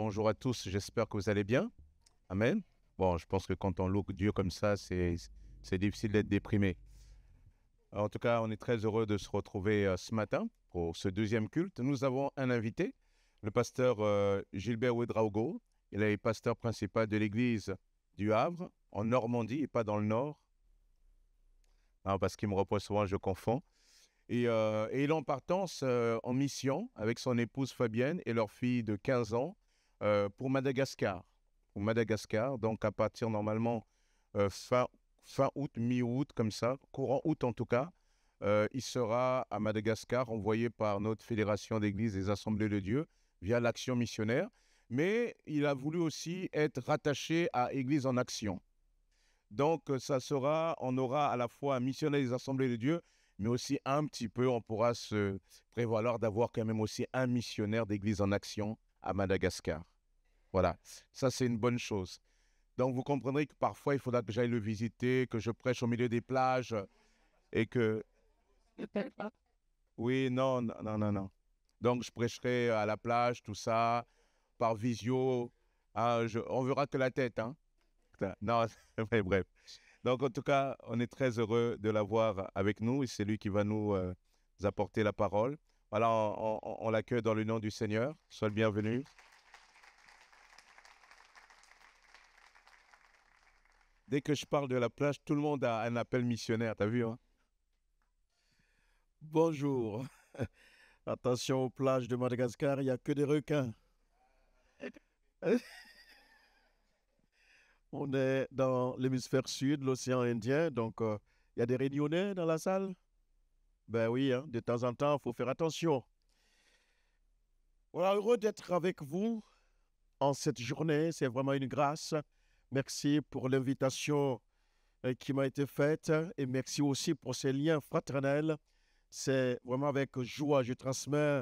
Bonjour à tous, j'espère que vous allez bien. Amen. Bon, je pense que quand on loue Dieu comme ça, c'est difficile d'être déprimé. En tout cas, on est très heureux de se retrouver ce matin pour ce deuxième culte. Nous avons un invité, le pasteur Gilbert Ouedraogo. Il est pasteur principal de l'église du Havre, en Normandie et pas dans le Nord. Non, parce qu'il me reproche souvent, je confonds. Et il est en partance en mission avec son épouse Fabienne et leur fille de 15 ans pour Madagascar. Pour Madagascar, donc à partir normalement fin août, mi-août, comme ça, courant août en tout cas, il sera à Madagascar envoyé par notre Fédération d'Églises des Assemblées de Dieu via l'Action missionnaire. Mais il a voulu aussi être rattaché à Église en Action. Donc, on aura à la fois un missionnaire des Assemblées de Dieu, mais aussi un petit peu, on pourra se prévaloir d'avoir quand même aussi un missionnaire d'Église en Action à Madagascar. Voilà, ça c'est une bonne chose. Donc, vous comprendrez que parfois, il faudra que j'aille le visiter, que je prêche au milieu des plages et que... Oui, non, non, non, non, non. Donc, je prêcherai à la plage, tout ça, par visio. Ah, on verra que la tête, hein. Non, mais bref. Donc, en tout cas, on est très heureux de l'avoir avec nous et c'est lui qui va nous apporter la parole. Voilà, on l'accueille dans le nom du Seigneur. Sois le bienvenu. Dès que je parle de la plage, tout le monde a un appel missionnaire, t'as vu, hein? Bonjour. Attention aux plages de Madagascar, il n'y a que des requins. On est dans l'hémisphère sud, l'océan Indien, donc il y a des Réunionnais dans la salle. Ben oui, hein, de temps en temps, il faut faire attention. Voilà, heureux d'être avec vous en cette journée, c'est vraiment une grâce. Merci pour l'invitation qui m'a été faite et merci aussi pour ces liens fraternels. C'est vraiment avec joie, je transmets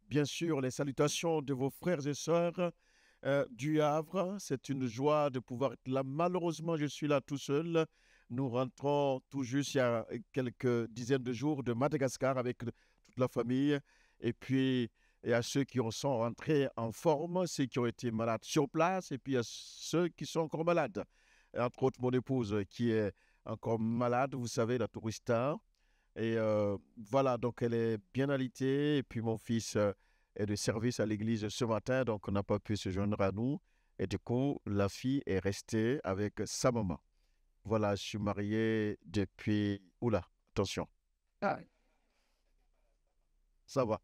bien sûr les salutations de vos frères et sœurs du Havre. C'est une joie de pouvoir être là. Malheureusement, je suis là tout seul. Nous rentrons tout juste il y a quelques dizaines de jours de Madagascar avec toute la famille. Et puis, il y a ceux qui sont rentrés en forme, ceux qui ont été malades sur place, et puis il y a ceux qui sont encore malades. Et entre autres, mon épouse qui est encore malade, vous savez, la tourista. Et voilà, donc elle est bien alitée. Et puis mon fils est de service à l'église ce matin, donc on n'a pas pu se joindre à nous. Et du coup, la fille est restée avec sa maman. Voilà, je suis marié depuis... Oula, attention, ça va.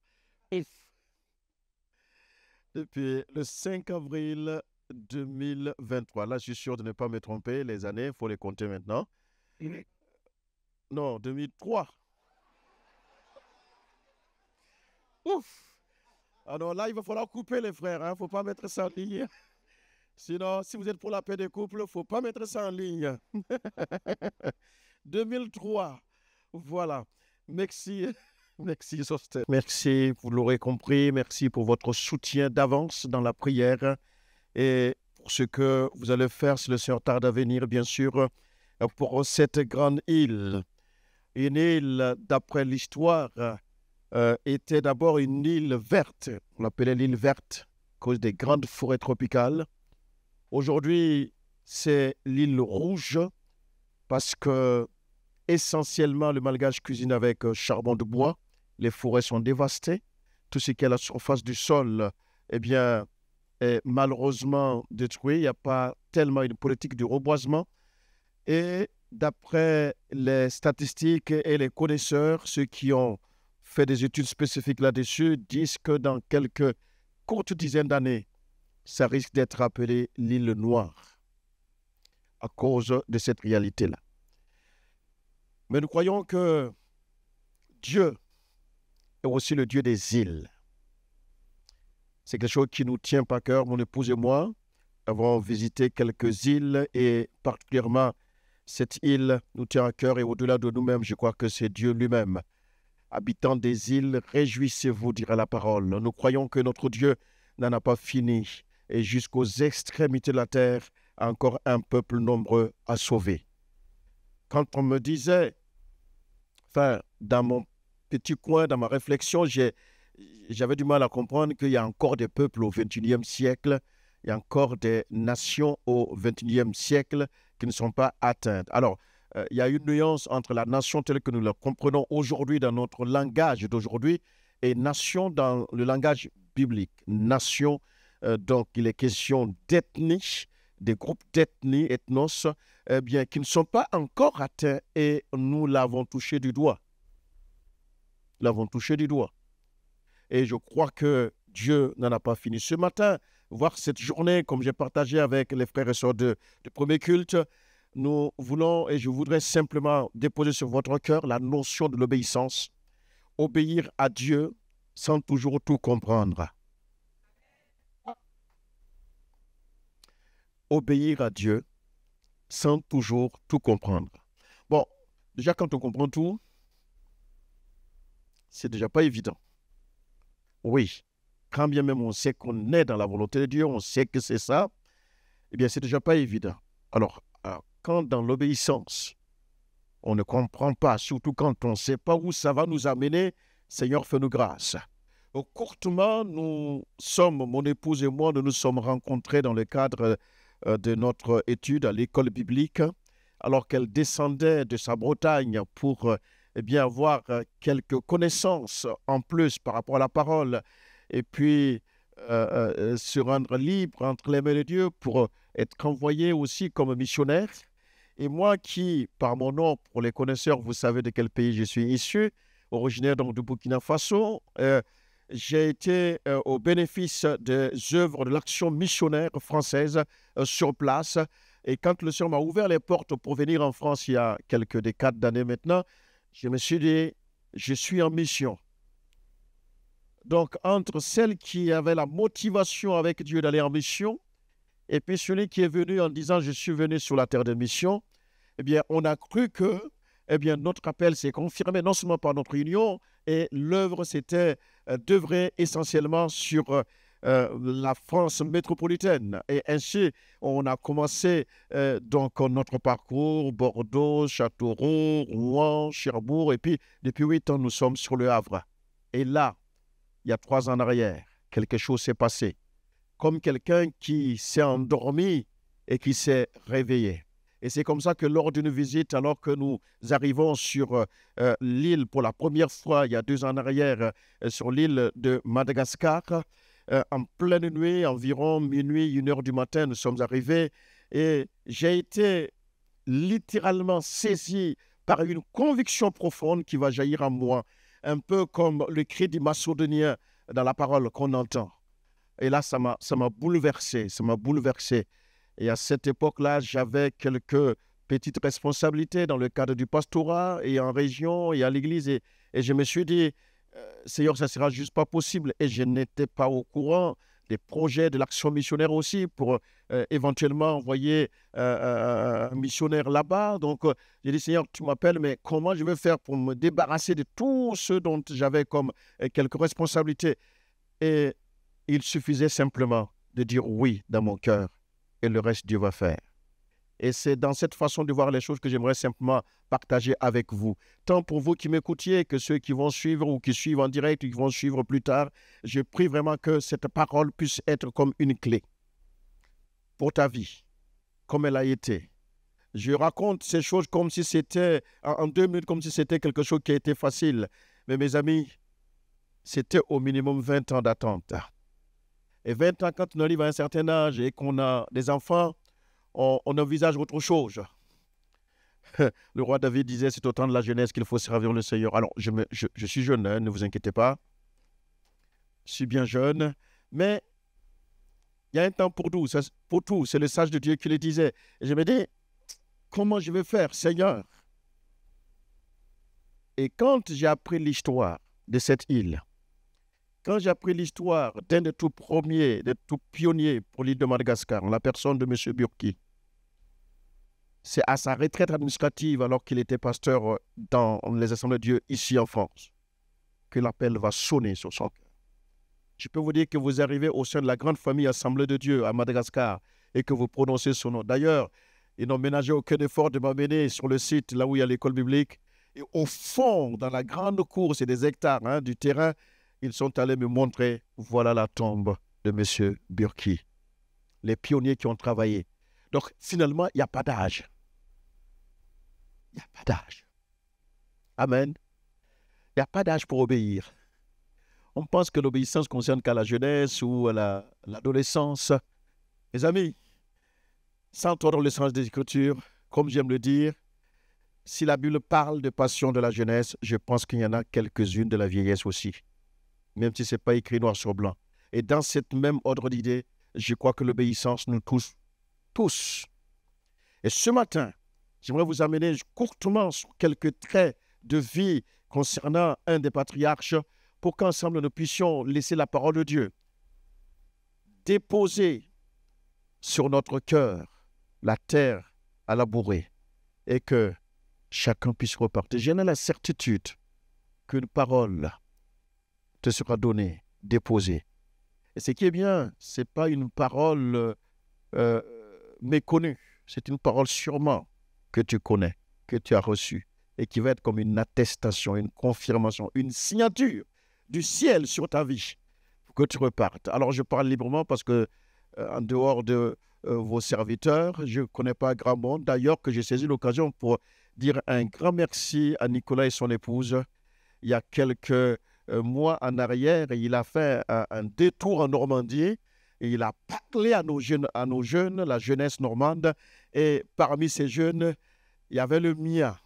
Depuis le 5 avril 2023. Là, je suis sûr de ne pas me tromper. Les années, il faut les compter maintenant. Non, 2003. Ouf! Alors là, il va falloir couper les frères. Il ne faut pas mettre ça en ligne. Sinon, si vous êtes pour la paix des couples, il ne faut pas mettre ça en ligne. 2003. Voilà. Merci. Merci, Soster. Merci, vous l'aurez compris. Merci pour votre soutien d'avance dans la prière. Et pour ce que vous allez faire, si le Seigneur tarde à venir, bien sûr, pour cette grande île. Une île, d'après l'histoire, était d'abord une île verte. On l'appelait l'île verte à cause des grandes forêts tropicales. Aujourd'hui, c'est l'île rouge parce que essentiellement le Malgache cuisine avec charbon de bois. Les forêts sont dévastées. Tout ce qui est à la surface du sol, eh bien, est malheureusement détruit. Il n'y a pas tellement une politique de reboisement. Et d'après les statistiques et les connaisseurs, ceux qui ont fait des études spécifiques là-dessus disent que dans quelques courtes dizaines d'années, ça risque d'être appelé l'île Noire à cause de cette réalité-là. Mais nous croyons que Dieu est aussi le Dieu des îles. C'est quelque chose qui nous tient par cœur. Mon épouse et moi avons visité quelques îles et particulièrement cette île nous tient à cœur et au-delà de nous-mêmes, je crois que c'est Dieu lui-même. Habitants des îles, réjouissez-vous, dira la parole. Nous croyons que notre Dieu n'en a pas fini et jusqu'aux extrémités de la terre, encore un peuple nombreux à sauver. Quand on me disait, dans mon petit coin, dans ma réflexion, j'avais du mal à comprendre qu'il y a encore des peuples au XXIe siècle il y a encore des nations au XXIe siècle qui ne sont pas atteintes. Alors, il y a une nuance entre la nation telle que nous la comprenons aujourd'hui dans notre langage d'aujourd'hui et nation dans le langage biblique. Nation, donc il est question d'ethnie, des groupes d'ethnie, ethnos, bien, qui ne sont pas encore atteints et nous l'avons touché du doigt. L'avons touché du doigt. Et je crois que Dieu n'en a pas fini. Ce matin, voir cette journée, comme j'ai partagé avec les frères et sœurs de premier culte, nous voulons et je voudrais simplement déposer sur votre cœur la notion de l'obéissance. Obéir à Dieu sans toujours tout comprendre. Obéir à Dieu sans toujours tout comprendre. Bon, déjà quand on comprend tout, c'est déjà pas évident. Oui, quand bien même on sait qu'on est dans la volonté de Dieu, on sait que c'est ça, eh bien c'est déjà pas évident. Alors, quand dans l'obéissance, on ne comprend pas, surtout quand on ne sait pas où ça va nous amener, Seigneur, fais-nous grâce. Courtement, mon épouse et moi, nous nous sommes rencontrés dans le cadre de notre étude à l'école biblique, alors qu'elle descendait de sa Bretagne pour eh bien, avoir quelques connaissances en plus par rapport à la parole, et puis se rendre libre entre les mains de Dieu pour être envoyé aussi comme missionnaire. Et moi qui, par mon nom, pour les connaisseurs, vous savez de quel pays je suis issu, originaire donc du Burkina Faso, j'ai été au bénéfice des œuvres de l'action missionnaire française sur place. Et quand le Seigneur m'a ouvert les portes pour venir en France il y a quelques décades d'années maintenant, je me suis dit, je suis en mission. Donc, entre celle qui avait la motivation avec Dieu d'aller en mission, et puis celui qui est venu en disant, je suis venu sur la terre de mission, eh bien, on a cru que notre appel s'est confirmé non seulement par notre union, et l'œuvre c'était d'œuvrer essentiellement sur la France métropolitaine. Et ainsi, on a commencé donc notre parcours, Bordeaux, Châteauroux, Rouen, Cherbourg, et puis depuis 8 ans, nous sommes sur le Havre. Et là, il y a 3 ans en arrière, quelque chose s'est passé. Comme quelqu'un qui s'est endormi et qui s'est réveillé. Et c'est comme ça que lors d'une visite, alors que nous arrivons sur l'île pour la première fois, il y a 2 ans en arrière, sur l'île de Madagascar, en pleine nuit, environ minuit, 1h du matin, nous sommes arrivés et j'ai été littéralement saisi par une conviction profonde qui va jaillir en moi, un peu comme le cri du Macédonien dans la parole qu'on entend. Et là, ça m'a bouleversé, Et à cette époque-là, j'avais quelques petites responsabilités dans le cadre du pastorat et en région et à l'église. Et je me suis dit, Seigneur, ça ne sera juste pas possible. Et je n'étais pas au courant des projets de l'action missionnaire aussi pour éventuellement envoyer un missionnaire là-bas. Donc, j'ai dit, Seigneur, tu m'appelles, mais comment je vais faire pour me débarrasser de tout ce dont j'avais comme quelques responsabilités? Et il suffisait simplement de dire oui dans mon cœur et le reste Dieu va faire. Et c'est dans cette façon de voir les choses que j'aimerais simplement partager avec vous. Tant pour vous qui m'écoutiez que ceux qui vont suivre ou qui suivent en direct ou qui vont suivre plus tard, je prie vraiment que cette parole puisse être comme une clé pour ta vie, comme elle a été. Je raconte ces choses comme si c'était, en 2 minutes, comme si c'était quelque chose qui a été facile. Mais mes amis, c'était au minimum 20 ans d'attente. Et 20 ans, quand on arrive à un certain âge et qu'on a des enfants, on envisage autre chose. Le roi David disait, c'est au temps de la jeunesse qu'il faut servir le Seigneur. Alors, je suis jeune, hein, ne vous inquiétez pas. Je suis bien jeune, mais il y a un temps pour tout. C'est le sage de Dieu qui le disait. Et je me dis, comment je vais faire, Seigneur? Et quand j'ai appris l'histoire de cette île, quand j'ai appris l'histoire d'un des tout premiers, des tout pionniers pour l'île de Madagascar, la personne de M. Burki, c'est à sa retraite administrative, alors qu'il était pasteur dans les Assemblées de Dieu ici en France, que l'appel va sonner sur son cœur. Je peux vous dire que vous arrivez au sein de la grande famille Assemblée de Dieu à Madagascar et que vous prononcez son nom. D'ailleurs, ils n'ont ménagé aucun effort de m'amener sur le site, là où il y a l'école biblique. Et au fond, dans la grande cour, c'est des hectares du terrain, ils sont allés me montrer, voilà la tombe de M. Burki. les pionniers qui ont travaillé. Donc, finalement, il n'y a pas d'âge. Il n'y a pas d'âge. Amen. Il n'y a pas d'âge pour obéir. On pense que l'obéissance concerne qu'à la jeunesse ou à l'adolescence. Mes amis, sans tordre le sens des Écritures, comme j'aime le dire, si la Bible parle de passion de la jeunesse, je pense qu'il y en a quelques-unes de la vieillesse aussi, même si ce n'est pas écrit noir sur blanc. Et dans cette même ordre d'idée, je crois que l'obéissance nous touche tous. Et ce matin, j'aimerais vous amener courtement sur quelques traits de vie concernant un des patriarches pour qu'ensemble nous puissions laisser la parole de Dieu déposer sur notre cœur la terre à labourer et que chacun puisse repartir. J'ai la certitude qu'une parole te sera donnée, déposée. Et ce qui est bien, ce n'est pas une parole méconnue, c'est une parole sûrement que tu connais, que tu as reçue et qui va être comme une attestation, une confirmation, une signature du ciel sur ta vie pour que tu repartes. Alors je parle librement parce que en dehors de vos serviteurs, je ne connais pas grand monde. D'ailleurs, que j'ai saisi l'occasion pour dire un grand merci à Nicolas et son épouse. Il y a quelques mois en arrière, il a fait un détour en Normandie et il a parlé à nos jeunes, la jeunesse normande. Et parmi ces jeunes, il y avait le mien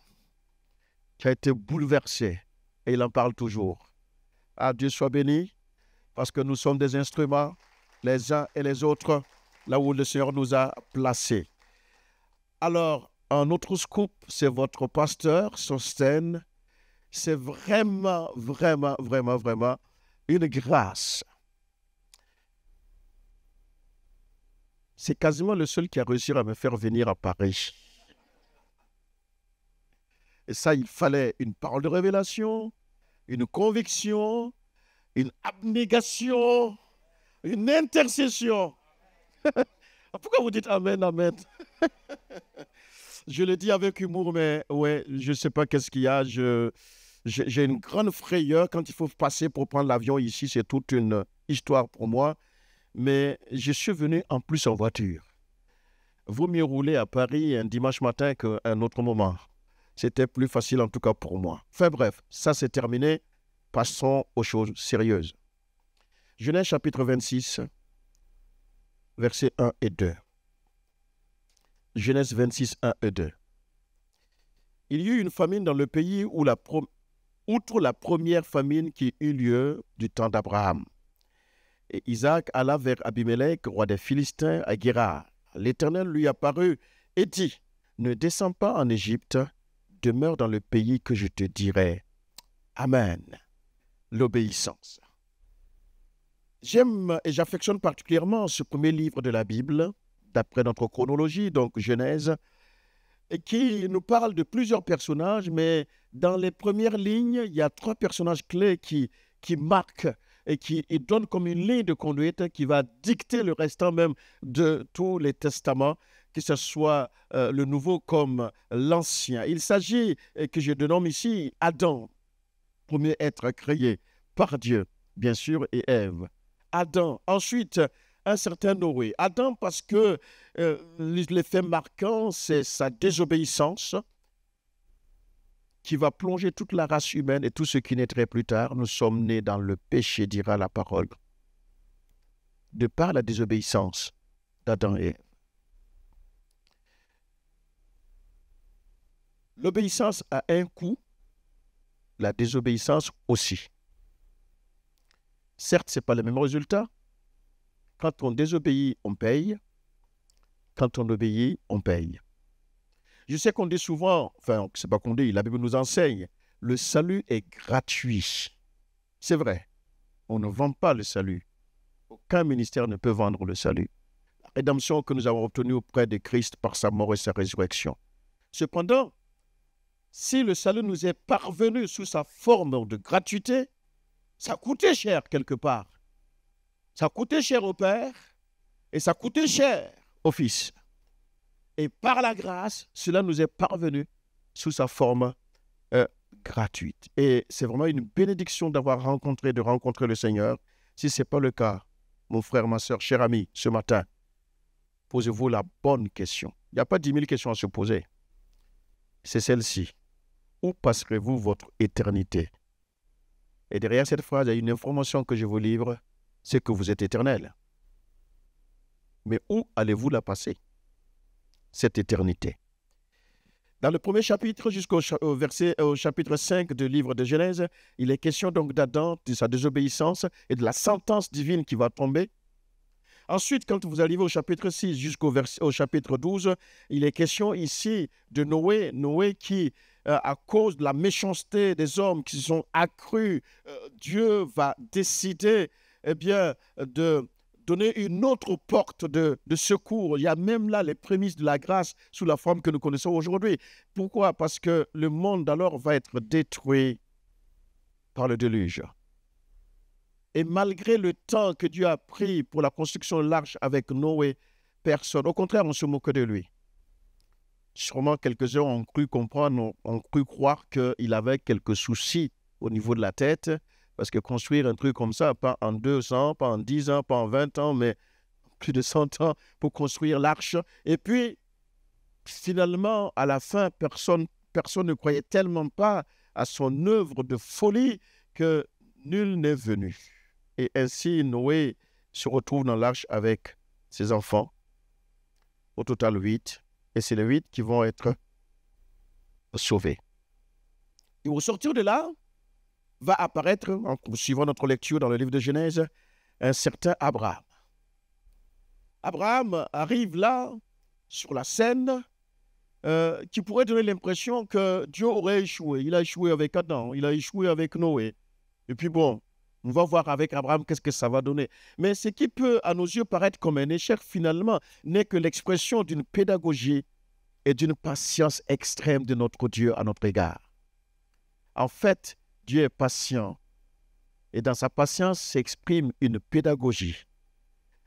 qui a été bouleversé et il en parle toujours. Ah, Dieu soit béni parce que nous sommes des instruments, les uns et les autres, là où le Seigneur nous a placés. Alors, un autre scoop, c'est votre pasteur, Sostène. C'est vraiment, vraiment, vraiment, vraiment une grâce. C'est quasiment le seul qui a réussi à me faire venir à Paris. Et ça, il fallait une parole de révélation, une conviction, une abnégation, une intercession. Pourquoi vous dites Amen, Amen? Je le dis avec humour, mais ouais, je ne sais pas qu'est-ce qu'il y a. J'ai une grande frayeur quand il faut passer pour prendre l'avion ici. C'est toute une histoire pour moi. Mais je suis venu en plus en voiture. Vaut mieux rouler à Paris un dimanche matin qu'un autre moment. C'était plus facile en tout cas pour moi. Enfin bref, ça c'est terminé. Passons aux choses sérieuses. Genèse chapitre 26, versets 1 et 2. Genèse 26, 1 et 2. Il y eut une famine dans le pays outre la première famine qui eut lieu du temps d'Abraham. Et Isaac alla vers Abimelech, roi des Philistins, à Guérar. L'Éternel lui apparut et dit, « Ne descends pas en Égypte, demeure dans le pays que je te dirai. » Amen. L'obéissance. J'aime et j'affectionne particulièrement ce premier livre de la Bible, d'après notre chronologie, donc Genèse, et qui nous parle de plusieurs personnages, mais dans les premières lignes, il y a 3 personnages clés qui marquent et qui donnent comme une ligne de conduite qui va dicter le restant même de tous les testaments, que ce soit le Nouveau comme l'Ancien. Il s'agit, que je dénomme ici, Adam, premier être créé par Dieu, bien sûr, et Ève. Adam. Ensuite, un certain Noé. Adam parce que l'effet marquant, c'est sa désobéissance qui va plonger toute la race humaine et tout ce qui naîtrait plus tard. Nous sommes nés dans le péché, dira la parole. De par la désobéissance d'Adam et Ève. L'obéissance a un coût, la désobéissance aussi. Certes, ce n'est pas le même résultat. Quand on désobéit, on paye. Quand on obéit, on paye. Je sais qu'on dit souvent, enfin, c'est pas qu'on dit, la Bible nous enseigne, le salut est gratuit. C'est vrai, on ne vend pas le salut. Aucun ministère ne peut vendre le salut. La rédemption que nous avons obtenue auprès de Christ par sa mort et sa résurrection. Cependant, si le salut nous est parvenu sous sa forme de gratuité, ça coûtait cher quelque part. Ça coûtait cher au Père et ça coûtait cher au Fils. Et par la grâce, cela nous est parvenu sous sa forme gratuite. Et c'est vraiment une bénédiction de rencontrer le Seigneur. Si ce n'est pas le cas, mon frère, ma soeur, cher ami, ce matin, posez-vous la bonne question. Il n'y a pas 10 000 questions à se poser. C'est celle-ci. Où passerez-vous votre éternité? Et derrière cette phrase, il y a une information que je vous livre, c'est que vous êtes éternel. Mais où allez-vous la passer, cette éternité? Dans le premier chapitre, jusqu'au chapitre 5 du livre de Genèse, il est question donc d'Adam, de sa désobéissance et de la sentence divine qui va tomber. Ensuite, quand vous arrivez au chapitre 6 jusqu'au chapitre 12, il est question ici de Noé. Noé qui, à cause de la méchanceté des hommes qui se sont accrus, Dieu va décider de donner une autre porte de secours. Il y a même là les prémices de la grâce sous la forme que nous connaissons aujourd'hui. Pourquoi? Parce que le monde alors va être détruit par le déluge. Et malgré le temps que Dieu a pris pour la construction de l'arche avec Noé, personne, au contraire, on se moque de lui. Sûrement quelques-uns ont cru comprendre, ont cru croire qu'il avait quelques soucis au niveau de la tête, parce que construire un truc comme ça, pas en 2 ans, pas en 10 ans, pas en 20 ans, mais plus de 100 ans pour construire l'arche. Et puis, finalement, à la fin, personne ne croyait tellement pas à son œuvre de folie que nul n'est venu. Et ainsi, Noé se retrouve dans l'arche avec ses enfants, au total 8, et c'est les 8 qui vont être sauvés. Et au sortir de là, va apparaître, en suivant notre lecture dans le livre de Genèse, un certain Abraham. Abraham arrive là, sur la scène, qui pourrait donner l'impression que Dieu aurait échoué. Il a échoué avec Adam, il a échoué avec Noé. Et puis bon, on va voir avec Abraham qu'est-ce que ça va donner. Mais ce qui peut, à nos yeux, paraître comme un échec, finalement, n'est que l'expression d'une pédagogie et d'une patience extrême de notre Dieu à notre égard. En fait, Dieu est patient. Et dans sa patience s'exprime une pédagogie.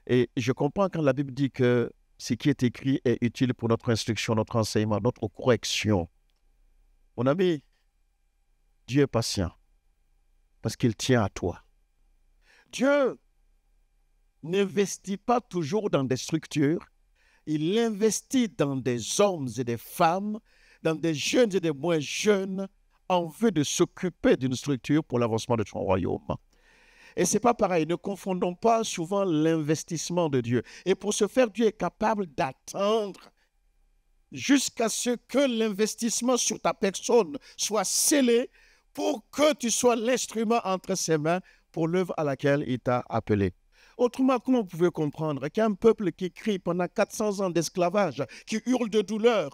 Et je comprends quand la Bible dit que ce qui est écrit est utile pour notre instruction, notre enseignement, notre correction. Mon ami, Dieu est patient parce qu'il tient à toi. Dieu n'investit pas toujours dans des structures. Il investit dans des hommes et des femmes, dans des jeunes et des moins jeunes, en vue de s'occuper d'une structure pour l'avancement de son royaume. Et ce n'est pas pareil. Ne confondons pas souvent l'investissement de Dieu. Et pour ce faire, Dieu est capable d'attendre jusqu'à ce que l'investissement sur ta personne soit scellé pour que tu sois l'instrument entre ses mains pour l'œuvre à laquelle il t'a appelé. Autrement, comment vous pouvez comprendre qu'un peuple qui crie pendant 400 ans d'esclavage, qui hurle de douleur,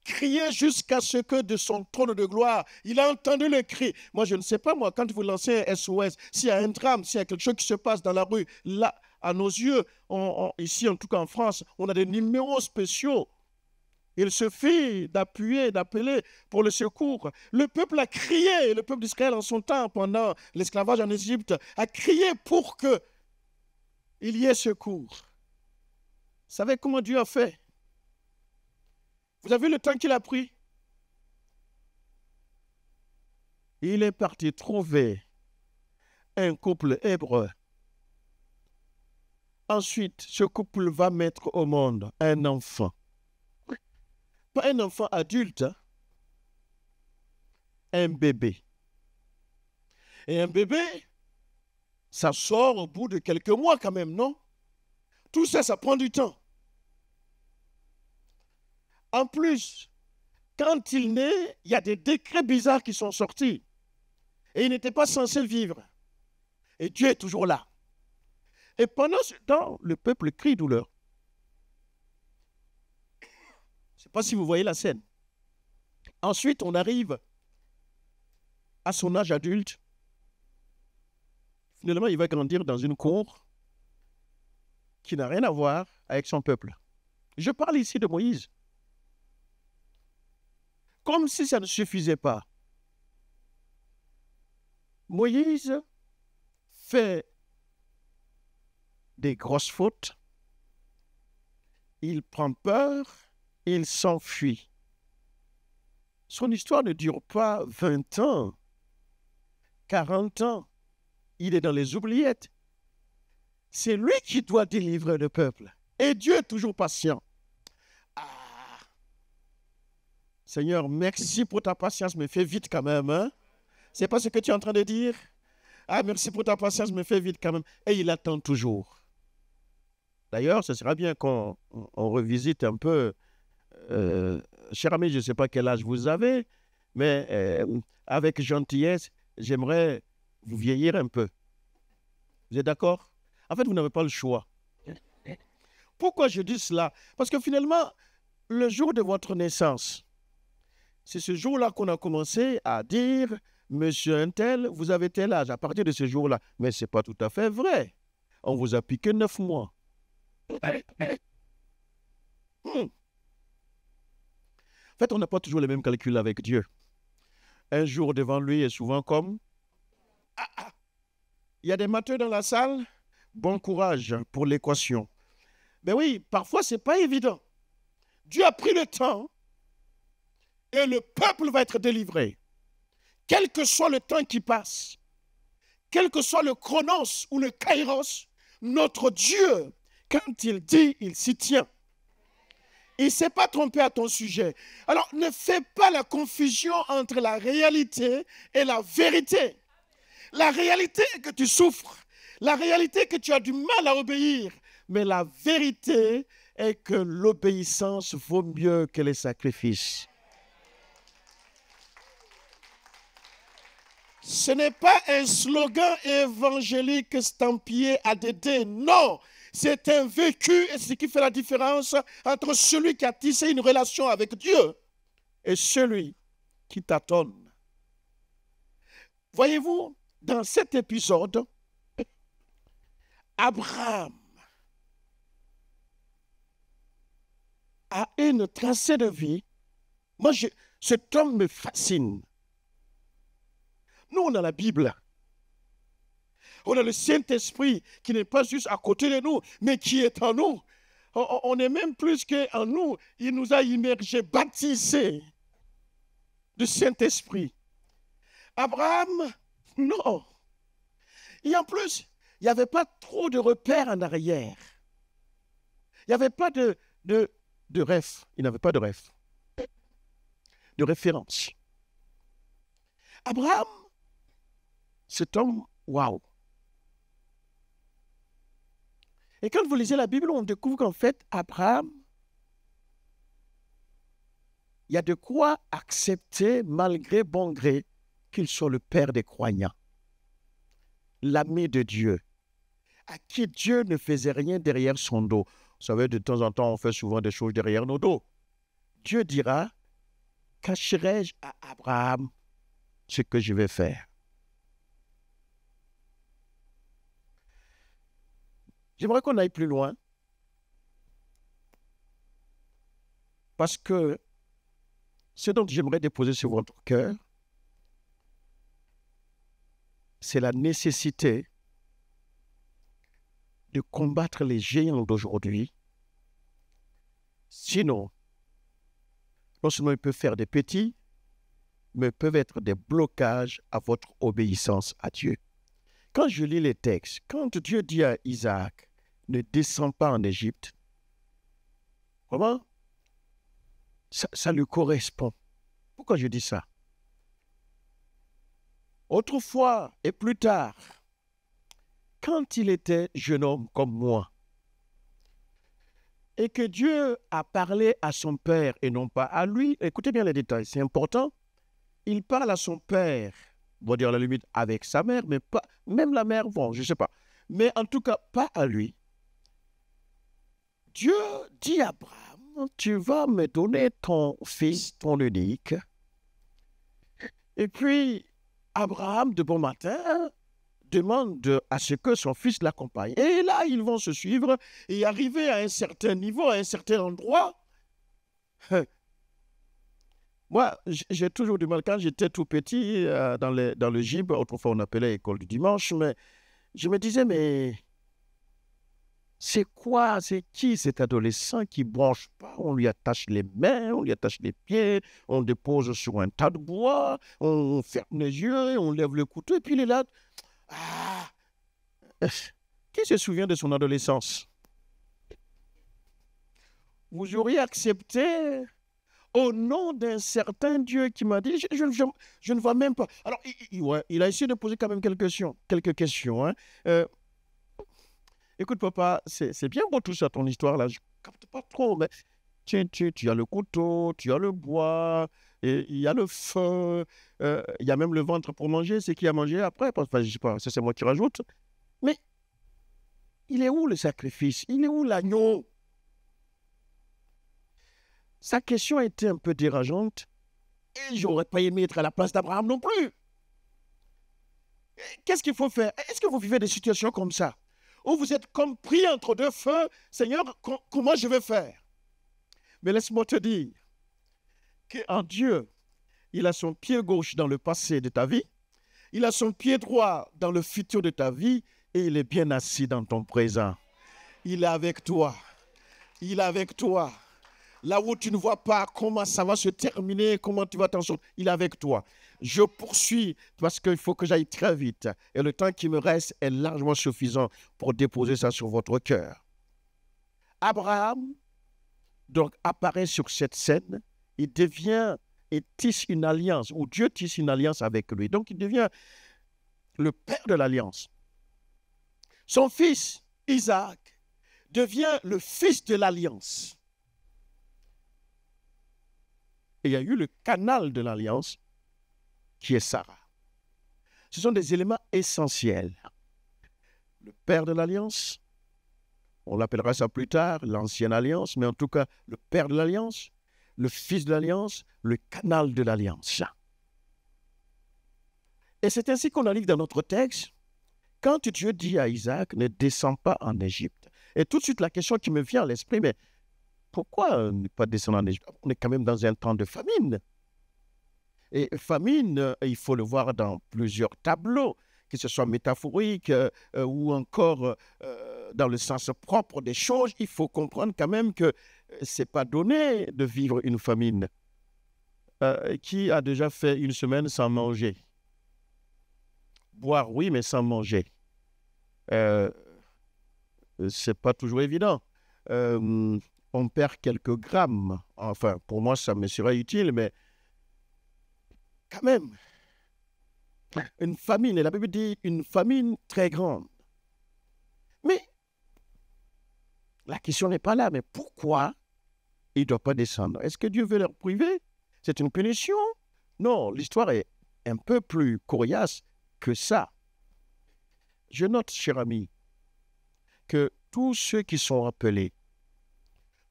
criait jusqu'à ce que de son trône de gloire, il a entendu le cri. Moi, je ne sais pas, moi, quand vous lancez un SOS, s'il y a un drame, s'il y a quelque chose qui se passe dans la rue, là, à nos yeux, ici, en tout cas en France, on a des numéros spéciaux. Il suffit d'appuyer, d'appeler pour le secours. Le peuple a crié, le peuple d'Israël en son temps, pendant l'esclavage en Égypte, a crié pour que il y ait secours. Vous savez comment Dieu a fait? Vous avez vu le temps qu'il a pris? Il est parti trouver un couple hébreu. Ensuite, ce couple va mettre au monde un enfant. Pas un enfant adulte, hein? Un bébé. Et un bébé, ça sort au bout de quelques mois quand même, non? Tout ça, ça prend du temps. En plus, quand il naît, il y a des décrets bizarres qui sont sortis. Et il n'était pas censé vivre. Et Dieu est toujours là. Et pendant ce temps, le peuple crie douleur. Je ne sais pas si vous voyez la scène. Ensuite, on arrive à son âge adulte. Finalement, il va grandir dans une cour qui n'a rien à voir avec son peuple. Je parle ici de Moïse. Comme si ça ne suffisait pas. Moïse fait des grosses fautes. Il prend peur, il s'enfuit. Son histoire ne dure pas 20 ans, 40 ans. Il est dans les oubliettes. C'est lui qui doit délivrer le peuple. Et Dieu est toujours patient. Ah. Seigneur, merci pour ta patience, mais fais vite quand même. Hein? C'est pas ce que tu es en train de dire? Ah, merci pour ta patience, mais fais vite quand même. Et il attend toujours. D'ailleurs, ce sera bien qu'on revisite un peu. Cher ami, je ne sais pas quel âge vous avez, mais avec gentillesse, j'aimerais vous vieillir un peu. Vous êtes d'accord? En fait, vous n'avez pas le choix. Pourquoi je dis cela? Parce que finalement, le jour de votre naissance, c'est ce jour-là qu'on a commencé à dire, monsieur un tel, vous avez tel âge, à partir de ce jour-là. Mais ce n'est pas tout à fait vrai. On vous a piqué 9 mois. En fait, on n'a pas toujours les mêmes calculs avec Dieu. Un jour devant lui est souvent comme... Il y a des matheux dans la salle? Bon courage pour l'équation. Ben oui, parfois, ce n'est pas évident. Dieu a pris le temps et le peuple va être délivré. Quel que soit le temps qui passe, quel que soit le chronos ou le kairos, notre Dieu, quand il dit, il s'y tient. Il ne s'est pas trompé à ton sujet. Alors, ne fais pas la confusion entre la réalité et la vérité. La réalité est que tu souffres. La réalité est que tu as du mal à obéir. Mais la vérité est que l'obéissance vaut mieux que les sacrifices. Ce n'est pas un slogan évangélique estampillé à Dédé. Non, c'est un vécu et ce qui fait la différence entre celui qui a tissé une relation avec Dieu et celui qui tâtonne. Voyez-vous, dans cet épisode, Abraham a une tracée de vie. Moi, cet homme me fascine. Nous, on a la Bible. On a le Saint-Esprit qui n'est pas juste à côté de nous, mais qui est en nous. On est même plus qu'en nous. Il nous a immergés, baptisés du Saint-Esprit. Abraham, non. Et en plus, il n'y avait pas trop de repères en arrière. Il n'y avait pas de rêve. Il n'avait pas de rêve. De référence. Abraham, cet homme, waouh. Et quand vous lisez la Bible, on découvre qu'en fait, Abraham, il y a de quoi accepter, malgré bon gré, qu'il soit le père des croyants, l'ami de Dieu, à qui Dieu ne faisait rien derrière son dos. Vous savez, de temps en temps, on fait souvent des choses derrière nos dos. Dieu dira, cacherai-je à Abraham ce que je vais faire? J'aimerais qu'on aille plus loin, parce que ce dont j'aimerais déposer sur votre cœur, c'est la nécessité de combattre les géants d'aujourd'hui. Sinon, non seulement ils peuvent faire des petits, mais ils peuvent être des blocages à votre obéissance à Dieu. Quand je lis les textes, quand Dieu dit à Isaac, ne descends pas en Égypte, comment? Ça lui correspond. Pourquoi je dis ça? Autrefois et plus tard, quand il était jeune homme comme moi, et que Dieu a parlé à son père et non pas à lui, écoutez bien les détails, c'est important, il parle à son père, on va dire à la limite avec sa mère, mais pas, même la mère, bon, je ne sais pas, mais en tout cas pas à lui. Dieu dit à Abraham, tu vas me donner ton fils, ton unique. Et puis, Abraham, de bon matin, demande à ce que son fils l'accompagne. Et là, ils vont se suivre et arriver à un certain niveau, à un certain endroit. Moi, j'ai toujours du mal. Quand j'étais tout petit, dans le gym, autrefois on appelait école du dimanche, mais je me disais, mais c'est quoi, c'est qui cet adolescent qui ne branche pas? On lui attache les mains, on lui attache les pieds, on dépose sur un tas de bois, on ferme les yeux, on lève le couteau, et puis il est là. Ah! Qui se souvient de son adolescence? vous auriez accepté au nom d'un certain Dieu qui m'a dit, je ne vois même pas. Alors, ouais, il a essayé de poser quand même quelques questions. Hein. Écoute, papa, c'est bien beau tout ça, ton histoire là. Je ne capte pas trop, mais tu as le couteau, tu as le bois, et il y a le feu, il y a même le ventre pour manger, c'est qui a mangé après. Enfin, je sais pas, ça c'est moi qui rajoute. Mais il est où le sacrifice? Il est où l'agneau? Sa question était un peu dérangeante et j'aurais pas aimé être à la place d'Abraham non plus. Qu'est-ce qu'il faut faire? Est-ce que vous vivez des situations comme ça? Où vous êtes comme pris entre deux feux? Seigneur, comment je vais faire? Mais laisse-moi te dire qu'en Dieu, il a son pied gauche dans le passé de ta vie, il a son pied droit dans le futur de ta vie et il est bien assis dans ton présent. Il est avec toi. Il est avec toi. Là où tu ne vois pas comment ça va se terminer, comment tu vas t'en sortir, il est avec toi. Je poursuis parce qu'il faut que j'aille très vite. Et le temps qui me reste est largement suffisant pour déposer ça sur votre cœur. Abraham, donc, apparaît sur cette scène. Il devient et tisse une alliance, ou Dieu tisse une alliance avec lui. Donc, il devient le père de l'alliance. Son fils, Isaac, devient le fils de l'alliance. Et il y a eu le canal de l'alliance qui est Sarah. Ce sont des éléments essentiels. Le père de l'alliance, on l'appellera ça plus tard, l'ancienne alliance, mais en tout cas, le père de l'alliance, le fils de l'alliance, le canal de l'alliance. Et c'est ainsi qu'on arrive dans notre texte. Quand Dieu dit à Isaac, ne descends pas en Égypte. Et tout de suite, la question qui me vient à l'esprit, mais pourquoi ne pas descendre en Égypte? On est quand même dans un temps de famine. Et famine, il faut le voir dans plusieurs tableaux, que ce soit métaphorique ou encore dans le sens propre des choses. Il faut comprendre quand même que ce n'est pas donné de vivre une famine. Qui a déjà fait une semaine sans manger? Boire, oui, mais sans manger. Ce n'est pas toujours évident. On perd quelques grammes. Enfin, pour moi, ça me serait utile, mais quand même, une famine, et la Bible dit une famine très grande. Mais la question n'est pas là, mais pourquoi il ne doit pas descendre? Est-ce que Dieu veut leur priver? C'est une punition? Non, l'histoire est un peu plus coriace que ça. Je note, cher ami, que tous ceux qui sont appelés,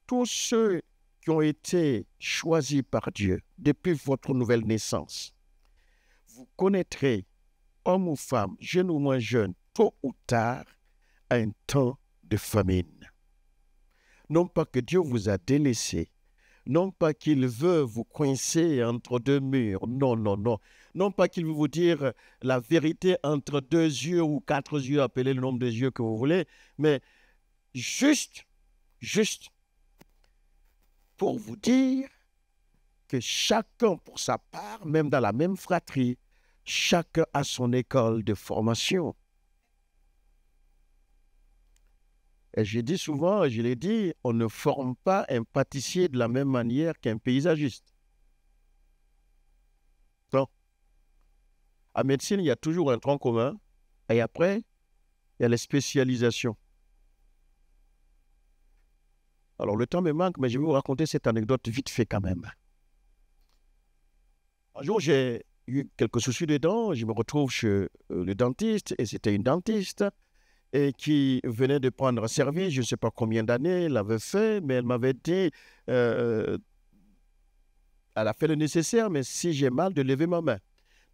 tous ceux qui ont été choisis par Dieu depuis votre nouvelle naissance, vous connaîtrez, homme ou femme, jeune ou moins jeune, tôt ou tard, un temps de famine. Non pas que Dieu vous a délaissé, non pas qu'il veut vous coincer entre deux murs, non, non, non. Non pas qu'il veut vous dire la vérité entre deux yeux ou quatre yeux, appelez le nombre de yeux que vous voulez, mais juste pour vous dire que chacun pour sa part, même dans la même fratrie, chacun a son école de formation. Et je dis souvent, je l'ai dit, on ne forme pas un pâtissier de la même manière qu'un paysagiste. Non. En médecine, il y a toujours un tronc commun, et après, il y a les spécialisations. Alors, le temps me manque, mais je vais vous raconter cette anecdote vite fait quand même. Un jour, j'ai eu quelques soucis de dents, je me retrouve chez le dentiste, et c'était une dentiste, et qui venait de prendre service, je ne sais pas combien d'années elle avait fait, mais elle m'avait dit, elle a fait le nécessaire, mais si j'ai mal, de lever ma main.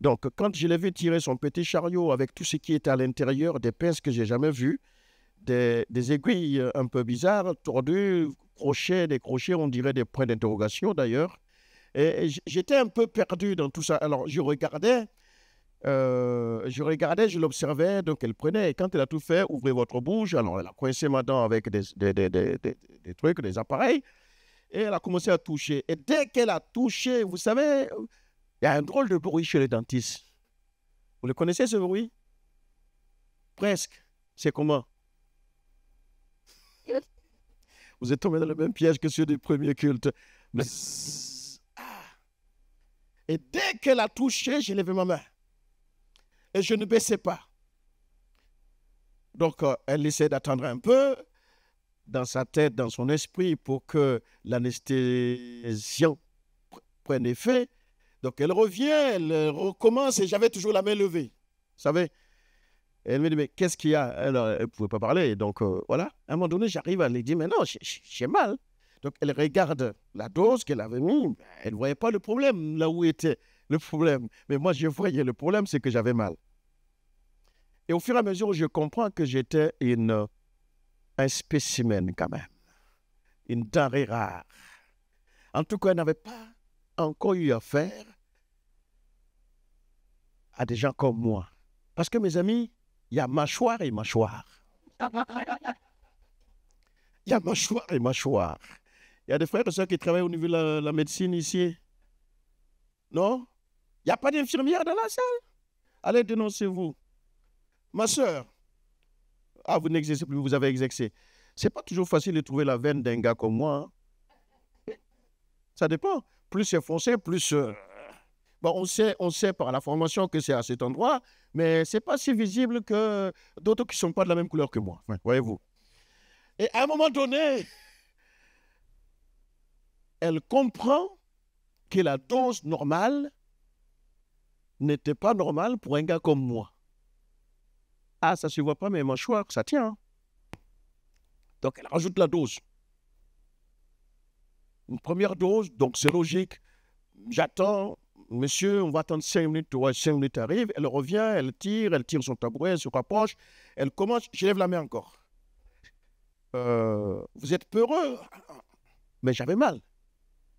Donc, quand je l'ai vu tirer son petit chariot avec tout ce qui était à l'intérieur, des pinces que je n'ai jamais vues, des aiguilles un peu bizarres, tordues, des crochets, on dirait des points d'interrogation d'ailleurs. Et j'étais un peu perdu dans tout ça. Alors, je regardais, je l'observais, donc elle prenait, et quand elle a tout fait, ouvrez votre bouche, alors elle a coincé ma dent avec des trucs, des appareils, et elle a commencé à toucher. Et dès qu'elle a touché, vous savez, il y a un drôle de bruit chez les dentistes. Vous le connaissez ce bruit? Presque. C'est comment? Vous êtes tombé dans le même piège que ceux du premier culte. Et dès qu'elle a touché, j'ai levé ma main. Et je ne baissais pas. Donc, elle essaie d'attendre un peu dans sa tête, dans son esprit, pour que l'anesthésiant prenne effet. Donc, elle revient, elle recommence et j'avais toujours la main levée. Vous savez? Et elle me dit, mais qu'est-ce qu'il y a? Elle ne pouvait pas parler. Donc, voilà. À un moment donné, j'arrive à lui dire, mais non, j'ai mal. Donc, elle regarde la dose qu'elle avait mise. Elle ne voyait pas le problème, là où était le problème. Mais moi, je voyais le problème, c'est que j'avais mal. Et au fur et à mesure, je comprends que j'étais un spécimen quand même. Une denrée rare. En tout cas, elle n'avait pas encore eu affaire à des gens comme moi. Parce que mes amis, il y a mâchoire et mâchoire. Il y a mâchoire et mâchoire. Il y a des frères et sœurs qui travaillent au niveau de la médecine ici. Non? Il n'y a pas d'infirmière dans la salle? Allez, dénoncez-vous. Ma sœur, vous n'exercez plus, vous avez exercé. Ce n'est pas toujours facile de trouver la veine d'un gars comme moi. Hein? Ça dépend. Plus c'est foncé, plus... Bon, on sait par la formation que c'est à cet endroit, mais ce n'est pas si visible que d'autres qui ne sont pas de la même couleur que moi. Ouais, voyez-vous. Et à un moment donné, elle comprend que la dose normale n'était pas normale pour un gars comme moi. Ah, ça ne se voit pas, mais mâchoire, ça tient. Hein? Donc, elle rajoute la dose. Une première dose, donc c'est logique. J'attends, monsieur, on va attendre 5 minutes, 5 minutes arrivent. Elle revient, elle tire son tabouret, elle se rapproche. Elle commence, je lève la main encore. Vous êtes peureux? Mais j'avais mal.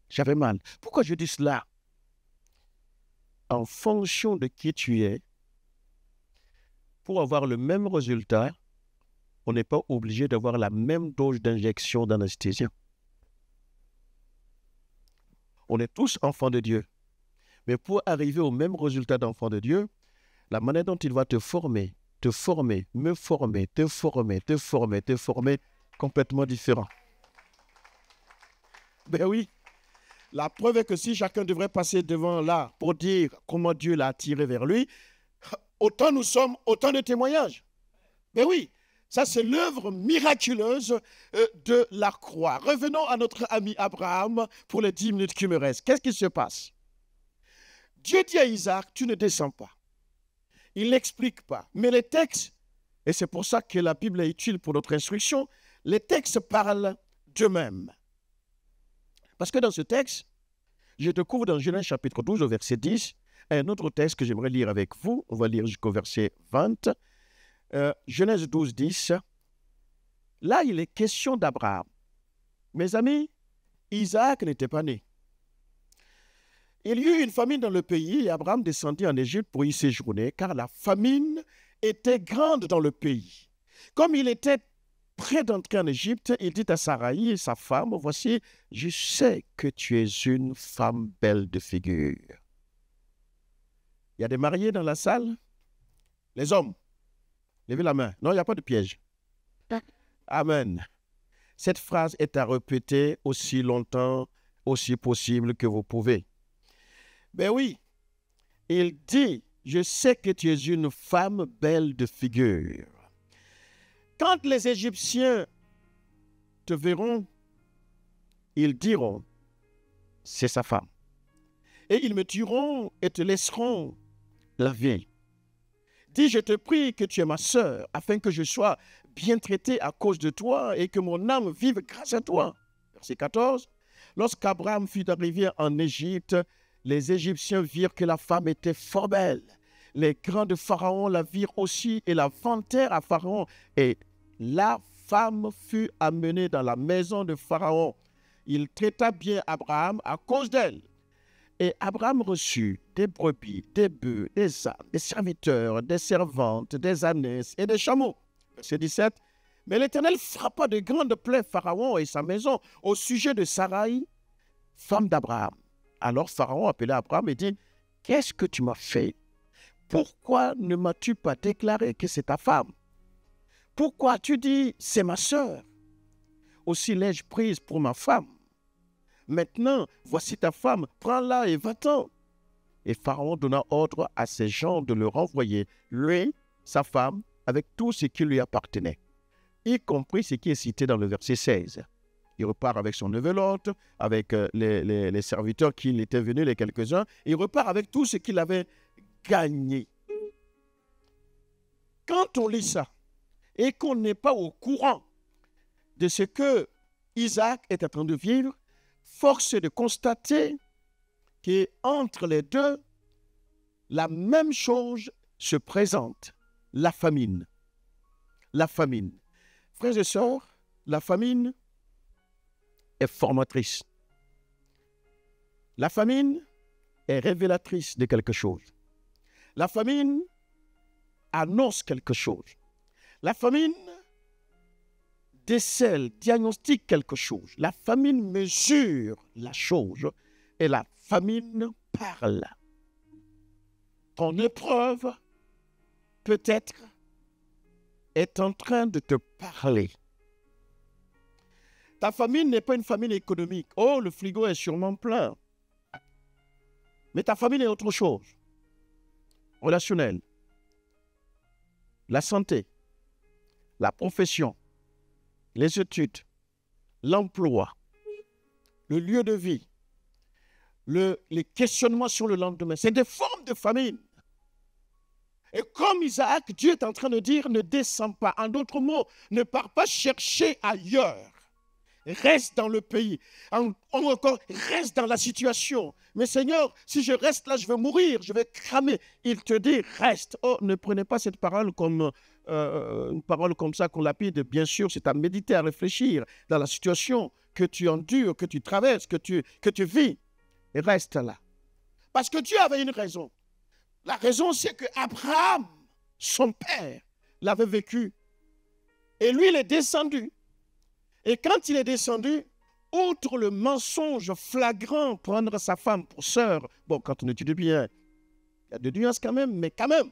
J'avais mal. Pourquoi je dis cela? En fonction de qui tu es, pour avoir le même résultat, on n'est pas obligé d'avoir la même dose d'injection d'anesthésie. On est tous enfants de Dieu. Mais pour arriver au même résultat d'enfant de Dieu, la manière dont il va te former, me former, te former, complètement différent. Ben oui. La preuve est que si chacun devrait passer devant là pour dire comment Dieu l'a attiré vers lui, autant nous sommes, autant de témoignages. Mais oui, ça c'est l'œuvre miraculeuse de la croix. Revenons à notre ami Abraham pour les 10 minutes qui me restent. Qu'est-ce qui se passe? Dieu dit à Isaac, tu ne descends pas. Il n'explique pas. Mais les textes, et c'est pour ça que la Bible est utile pour notre instruction, les textes parlent d'eux-mêmes. Parce que dans ce texte, je découvre dans Genèse chapitre 12 au verset 10, un autre texte que j'aimerais lire avec vous. On va lire jusqu'au verset 20. Genèse 12, 10. Là, il est question d'Abraham. Mes amis, Isaac n'était pas né. Il y eut une famine dans le pays et Abraham descendit en Égypte pour y séjourner, car la famine était grande dans le pays. Comme il était près d'entrer en Égypte, il dit à Saraï, sa femme, voici, je sais que tu es une femme belle de figure. Il y a des mariés dans la salle? Les hommes, levez la main. Non, il n'y a pas de piège. Amen. Cette phrase est à répéter aussi longtemps, aussi possible que vous pouvez. Ben oui, il dit, je sais que tu es une femme belle de figure. Quand les Égyptiens te verront, ils diront, c'est sa femme. Et ils me tueront et te laisseront la vie. Dis, je te prie que tu es ma sœur, afin que je sois bien traité à cause de toi et que mon âme vive grâce à toi. Verset 14. Lorsqu'Abraham fut arrivé en Égypte, les Égyptiens virent que la femme était fort belle. Les grands de Pharaon la virent aussi et la vantèrent à Pharaon. Et la femme fut amenée dans la maison de Pharaon. Il traita bien Abraham à cause d'elle. Et Abraham reçut des brebis, des bœufs, des ânes, des serviteurs, des servantes, des ânesses et des chameaux. Verset 17. Mais l'Éternel frappa de grandes plaies Pharaon et sa maison au sujet de Saraï, femme d'Abraham. Alors Pharaon appela Abraham et dit, « Qu'est-ce que tu m'as fait? Pourquoi ne m'as-tu pas déclaré que c'est ta femme? Pourquoi as-tu dit, c'est ma sœur? aussi l'ai-je prise pour ma femme. Maintenant, voici ta femme, prends-la et va-t'en. Et Pharaon donna ordre à ses gens de le renvoyer, lui, sa femme, avec tout ce qui lui appartenait, y compris ce qui est cité dans le verset 16. Il repart avec son neveu-hôte, avec les serviteurs qui étaient venus, les quelques-uns. Il repart avec tout ce qu'il avait gagné. Quand on lit ça et qu'on n'est pas au courant de ce que Isaac est en train de vivre, force est de constater qu'entre les deux, la même chose se présente, la famine. La famine. Frères et sœurs, la famine est formatrice. La famine est révélatrice de quelque chose. La famine annonce quelque chose. La famine décèle, diagnostique quelque chose. La famine mesure la chose et la famine parle. Ton épreuve, peut-être, est en train de te parler. Ta famine n'est pas une famine économique. Oh, le frigo est sûrement plein. Mais ta famine est autre chose. Relationnelle. La santé. La profession. Les études. L'emploi. Le lieu de vie. Les questionnements sur le lendemain. C'est des formes de famine. Et comme Isaac, Dieu est en train de dire, ne descends pas. En d'autres mots, ne pars pas chercher ailleurs. Reste dans le pays. Encore, reste dans la situation. Mais Seigneur, si je reste là, je vais mourir, je vais cramer. Il te dit, reste. Oh, ne prenez pas cette parole comme une parole comme ça qu'on lapide. Bien sûr, c'est à méditer, à réfléchir dans la situation que tu endures, que tu traverses, que tu vis. Et reste là. Parce que Dieu avait une raison. La raison, c'est que Abraham, son père, l'avait vécu. Et lui, il est descendu. Et quand il est descendu, outre le mensonge flagrant, prendre sa femme pour sœur, bon, quand on étudie bien, il y a de nuances quand même, mais quand même,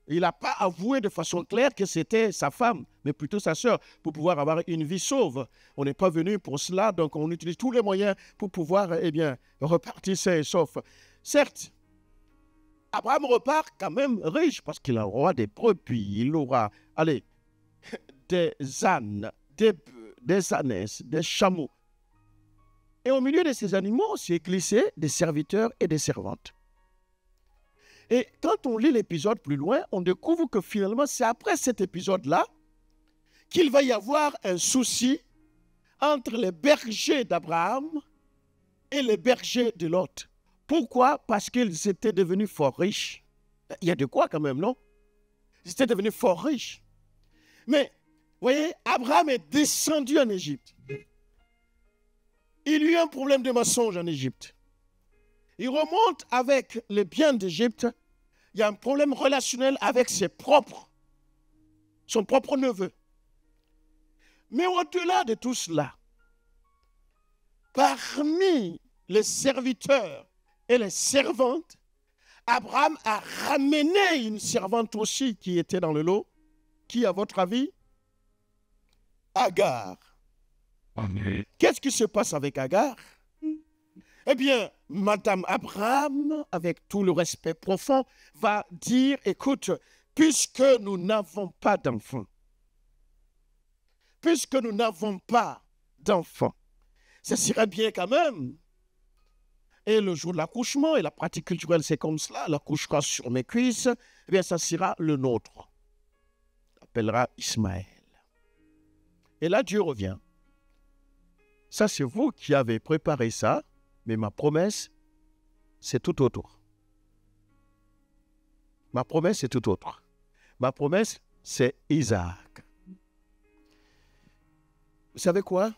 il n'a pas avoué de façon claire que c'était sa femme, mais plutôt sa sœur, pour pouvoir avoir une vie sauve. On n'est pas venu pour cela, donc on utilise tous les moyens pour pouvoir, repartir sain et sauf. Certes, Abraham repart quand même riche, parce qu'il aura des brebis, il aura, des ânes, des bœufs, des ânesses, des chameaux. Et au milieu de ces animaux, s'est glissé des serviteurs et des servantes. Et quand on lit l'épisode plus loin, on découvre que finalement, c'est après cet épisode-là qu'il va y avoir un souci entre les bergers d'Abraham et les bergers de Lot. Pourquoi? Parce qu'ils étaient devenus fort riches. Il y a de quoi quand même, non? Ils étaient devenus fort riches. Mais, vous voyez, Abraham est descendu en Égypte. Il y a eu un problème de mensonge en Égypte. Il remonte avec les biens d'Égypte. Il y a un problème relationnel avec son propre neveu. Mais au-delà de tout cela, parmi les serviteurs et les servantes, Abraham a ramené une servante aussi qui était dans le lot. Qui, à votre avis? Agar. Amen. Qu'est-ce qui se passe avec Agar? Eh bien, Madame Abraham, avec tout le respect profond, va dire, écoute, puisque nous n'avons pas d'enfants, ce serait bien quand même. Et le jour de l'accouchement, et la pratique culturelle, c'est comme cela, elle accouchera sur mes cuisses, eh bien, ça sera le nôtre. Appellera Ismaël. Et là, Dieu revient. Ça, c'est vous qui avez préparé ça, mais ma promesse, c'est tout autre. Ma promesse, c'est tout autre. Ma promesse, c'est Isaac. Vous savez quoi?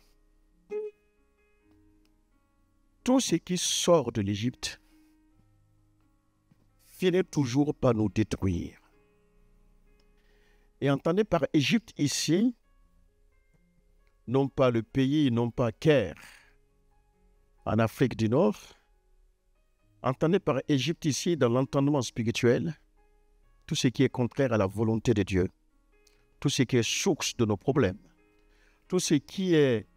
Tout ce qui sort de l'Égypte finit toujours par nous détruire. Et entendez par Égypte ici, non pas le pays, non pas Caire, en Afrique du Nord. Entendez par Égypte ici, dans l'entendement spirituel, tout ce qui est contraire à la volonté de Dieu, tout ce qui est source de nos problèmes, tout ce qui est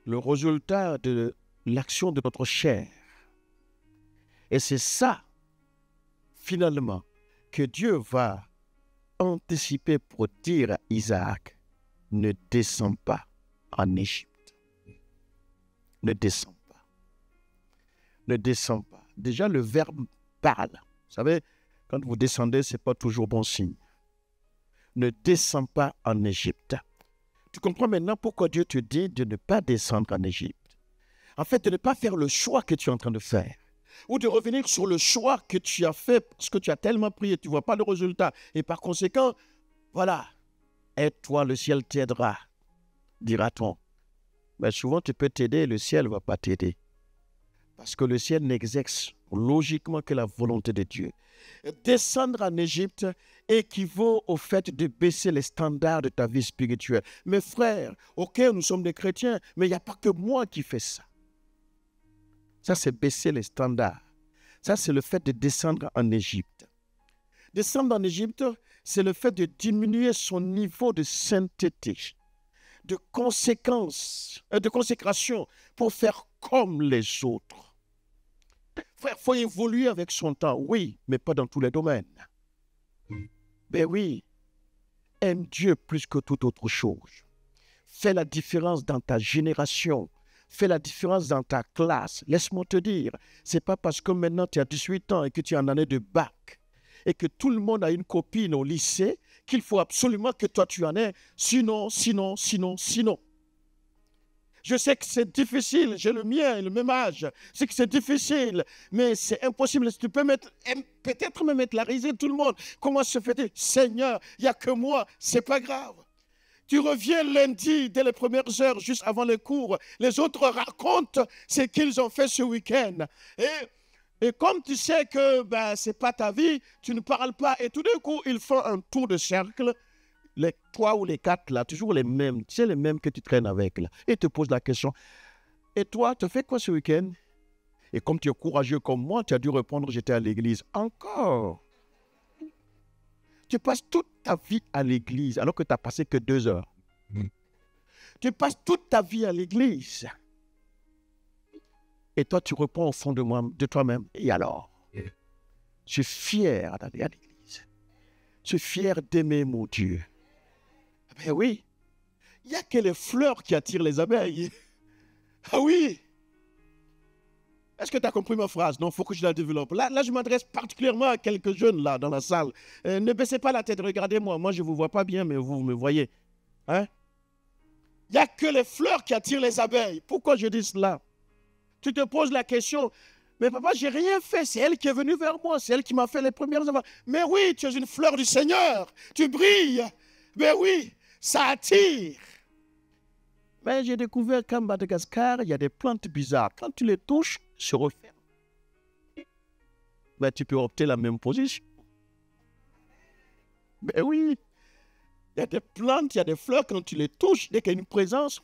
le résultat de l'action de notre chair. Et c'est ça, finalement, que Dieu va anticiper pour dire à Isaac, ne descends pas en Égypte. Ne descends pas. Ne descends pas. Déjà, le verbe parle. Vous savez, quand vous descendez, ce n'est pas toujours bon signe. Ne descends pas en Égypte. Tu comprends maintenant pourquoi Dieu te dit de ne pas descendre en Égypte. En fait, de ne pas faire le choix que tu es en train de faire. Ou de revenir sur le choix que tu as fait parce que tu as tellement prié, tu ne vois pas le résultat. Et par conséquent, voilà, aide-toi, le ciel t'aidera, dira-t-on. Mais souvent, tu peux t'aider, le ciel ne va pas t'aider. Parce que le ciel n'exerce logiquement que la volonté de Dieu. Descendre en Égypte équivaut au fait de baisser les standards de ta vie spirituelle. Mes frères, ok, nous sommes des chrétiens, mais il n'y a pas que moi qui fais ça. Ça, c'est baisser les standards. Ça, c'est le fait de descendre en Égypte. Descendre en Égypte, c'est le fait de diminuer son niveau de sainteté, de consécration pour faire comme les autres. Frère, il faut évoluer avec son temps, oui, mais pas dans tous les domaines. Ben oui, aime Dieu plus que toute autre chose. Fais la différence dans ta génération. Fais la différence dans ta classe. Laisse-moi te dire, ce n'est pas parce que maintenant tu as 18 ans et que tu es en année de bac et que tout le monde a une copine au lycée qu'il faut absolument que toi tu en aies. Sinon. Je sais que c'est difficile, j'ai le mien, le même âge. Je sais que c'est difficile, mais c'est impossible. Tu peux peut-être me mettre la risée tout le monde. Comment se fait-il? Seigneur, il n'y a que moi, c'est pas grave. Tu reviens lundi, dès les premières heures, juste avant les cours. Les autres racontent ce qu'ils ont fait ce week-end. Et comme tu sais que ce n'est pas ta vie, tu ne parles pas. Et tout d'un coup, ils font un tour de cercle. Les 3 ou les 4, là, toujours les mêmes. Tu sais, les mêmes que tu traînes avec, là. Et te posent la question. Et toi, tu fais quoi ce week-end? Et comme tu es courageux comme moi, tu as dû répondre, j'étais à l'église. Encore. Tu passes toute ta vie à l'église alors que tu n'as passé que 2 heures. Tu passes toute ta vie à l'église. Et toi, tu réponds au fond de toi-même. Et alors? Je suis fier d'aller à l'église. Je suis fier d'aimer mon Dieu. Ben oui. Il n'y a que les fleurs qui attirent les abeilles. Ah oui. Est-ce que tu as compris ma phrase? Non, il faut que je la développe. Là, je m'adresse particulièrement à quelques jeunes là dans la salle. Ne baissez pas la tête, regardez-moi. Moi, je ne vous vois pas bien, mais vous me voyez. Hein? Il n'y a que les fleurs qui attirent les abeilles. Pourquoi je dis cela? Tu te poses la question, mais papa, je n'ai rien fait. C'est elle qui est venue vers moi. C'est elle qui m'a fait les premières enfants. Mais oui, tu es une fleur du Seigneur. Tu brilles. Mais oui, ça attire. Mais j'ai découvert qu'en Madagascar, il y a des plantes bizarres. Quand tu les touches, se referment. Mais tu peux opter la même position. Mais oui, il y a des plantes, il y a des fleurs, quand tu les touches, dès qu'il y a une présence,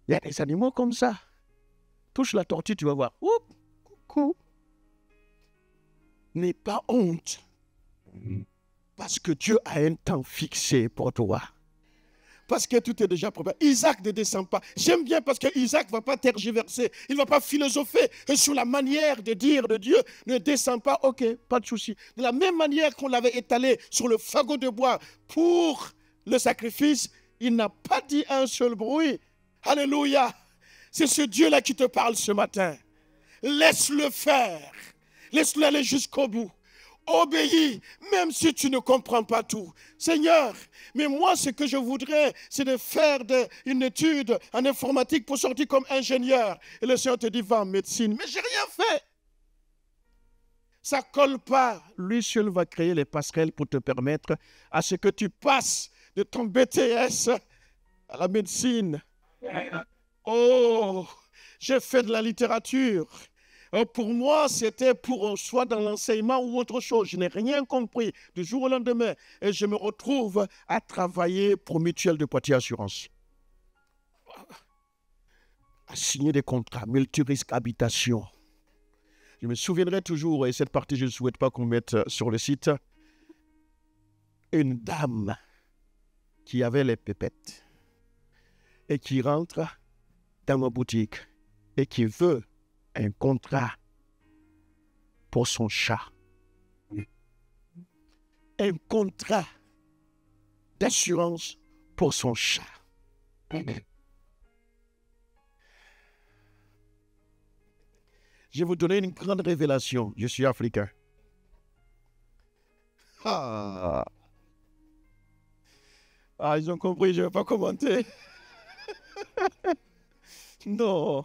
il y a des animaux comme ça. Touche la tortue, tu vas voir. Coucou. N'aie pas honte. Parce que Dieu a un temps fixé pour toi. Parce que tout est déjà préparé. Isaac ne descend pas. J'aime bien parce que Isaac ne va pas tergiverser. Il ne va pas philosopher sur la manière de dire de Dieu. Ne descend pas, ok, pas de souci. De la même manière qu'on l'avait étalé sur le fagot de bois pour le sacrifice, il n'a pas dit un seul bruit. Alléluia. C'est ce Dieu-là qui te parle ce matin. Laisse-le faire. Laisse-le aller jusqu'au bout. Obéis, même si tu ne comprends pas tout. Seigneur, mais moi, ce que je voudrais, c'est de faire une étude en informatique pour sortir comme ingénieur. Et le Seigneur te dit, va en médecine. Mais je n'ai rien fait. Ça ne colle pas. Lui seul va créer les passerelles pour te permettre à ce que tu passes de ton BTS à la médecine. Oh, j'ai fait de la littérature. Pour moi, c'était pour soit dans l'enseignement ou autre chose. Je n'ai rien compris du jour au lendemain. Et je me retrouve à travailler pour Mutuelle de Poitiers Assurance. À signer des contrats, multirisque habitation. Je me souviendrai toujours, et cette partie, je ne souhaite pas qu'on mette sur le site, une dame qui avait les pépettes et qui rentre dans ma boutique et qui veut un contrat pour son chat. Un contrat d'assurance pour son chat. Je vais vous donner une grande révélation. Je suis africain. Ah, ils ont compris, je ne vais pas commenter. Non,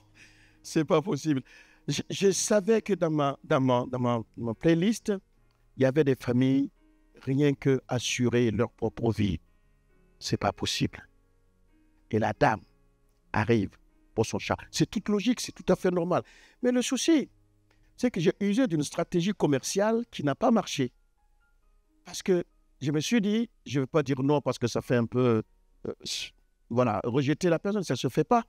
c'est pas possible. Je savais que dans ma playlist, il y avait des familles rien que assurer leur propre vie. C'est pas possible. Et la dame arrive pour son chat. C'est toute logique, c'est tout à fait normal. Mais le souci, c'est que j'ai usé d'une stratégie commerciale qui n'a pas marché. Parce que je me suis dit, je ne vais pas dire non parce que ça fait un peu, rejeter la personne, ça ne se fait pas.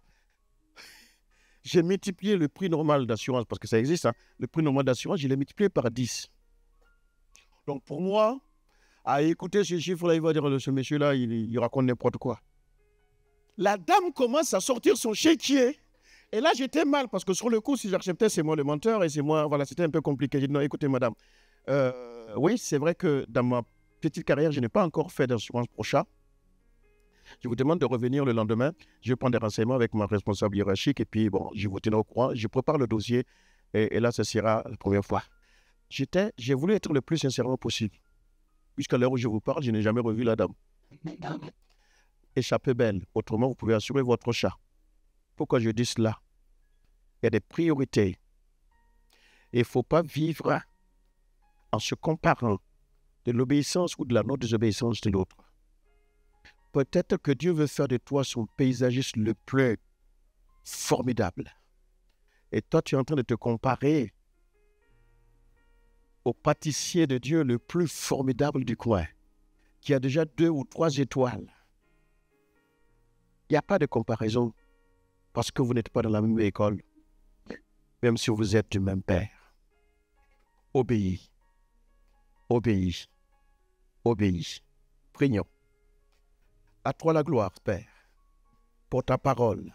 J'ai multiplié le prix normal d'assurance, parce que ça existe, hein. Le prix normal d'assurance, je l'ai multiplié par 10. Donc pour moi, à écouter ce chiffre-là, il va dire, ce monsieur-là, il raconte n'importe quoi. La dame commence à sortir son chéquier. Et là, j'étais mal, parce que sur le coup, si j'acceptais, c'est moi le menteur, et c'est moi, c'était un peu compliqué. J'ai dit, non, écoutez, madame, oui, c'est vrai que dans ma petite carrière, je n'ai pas encore fait d'assurance pour chat. Je vous demande de revenir le lendemain. Je prends des renseignements avec ma responsable hiérarchique et puis, bon, je vous tiens au courant. Je prépare le dossier et là, ce sera la première fois. J'ai voulu être le plus sincèrement possible. Jusqu'à l'heure où je vous parle, je n'ai jamais revu la dame. Échappez belle. Autrement, vous pouvez assurer votre chat. Pourquoi je dis cela? Il y a des priorités. Et il ne faut pas vivre en se comparant de l'obéissance ou de la non-désobéissance de l'autre. Peut-être que Dieu veut faire de toi son paysagiste le plus formidable. Et toi, tu es en train de te comparer au pâtissier de Dieu le plus formidable du coin, qui a déjà 2 ou 3 étoiles. Il n'y a pas de comparaison parce que vous n'êtes pas dans la même école, même si vous êtes du même père. Obéis, obéis, obéis. Prions. À toi la gloire, Père, pour ta parole.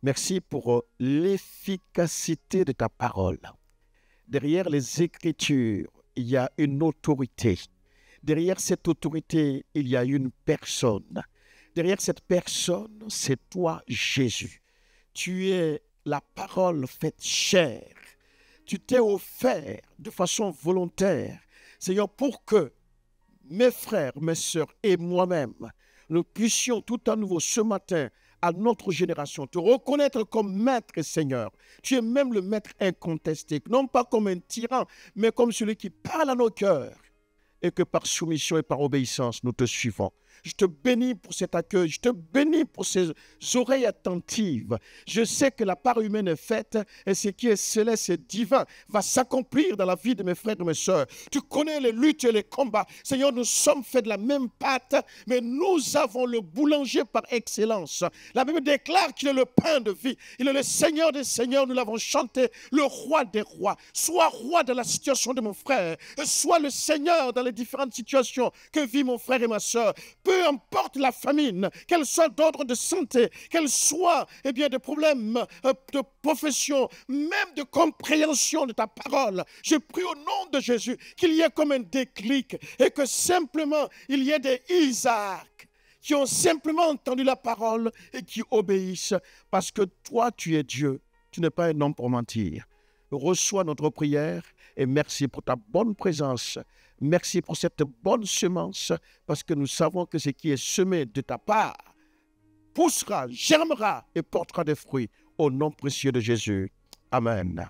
Merci pour l'efficacité de ta parole. Derrière les Écritures, il y a une autorité. Derrière cette autorité, il y a une personne. Derrière cette personne, c'est toi, Jésus. Tu es la parole faite chair. Tu t'es offert de façon volontaire, Seigneur, pour que mes frères, mes sœurs et moi-même, nous puissions tout à nouveau ce matin, à notre génération, te reconnaître comme maître et Seigneur. Tu es même le maître incontesté, non pas comme un tyran, mais comme celui qui parle à nos cœurs et que par soumission et par obéissance, nous te suivons. Je te bénis pour cet accueil, je te bénis pour ces oreilles attentives. Je sais que la part humaine est faite et ce qui est céleste et divin va s'accomplir dans la vie de mes frères et de mes sœurs. Tu connais les luttes et les combats. Seigneur, nous sommes faits de la même pâte, mais nous avons le boulanger par excellence. La Bible déclare qu'il est le pain de vie. Il est le Seigneur des seigneurs, nous l'avons chanté, le roi des rois. Sois roi dans la situation de mon frère, sois le Seigneur dans les différentes situations que vit mon frère et ma sœur. Peu importe la famine, qu'elle soit d'ordre de santé, qu'elle soit de problèmes de profession, même de compréhension de ta parole, je prie au nom de Jésus qu'il y ait comme un déclic et que simplement il y ait des Isaac qui ont simplement entendu la parole et qui obéissent parce que toi tu es Dieu, tu n'es pas un homme pour mentir. Reçois notre prière et merci pour ta bonne présence. Merci pour cette bonne semence, parce que nous savons que ce qui est semé de ta part poussera, germera et portera des fruits. Au nom précieux de Jésus. Amen.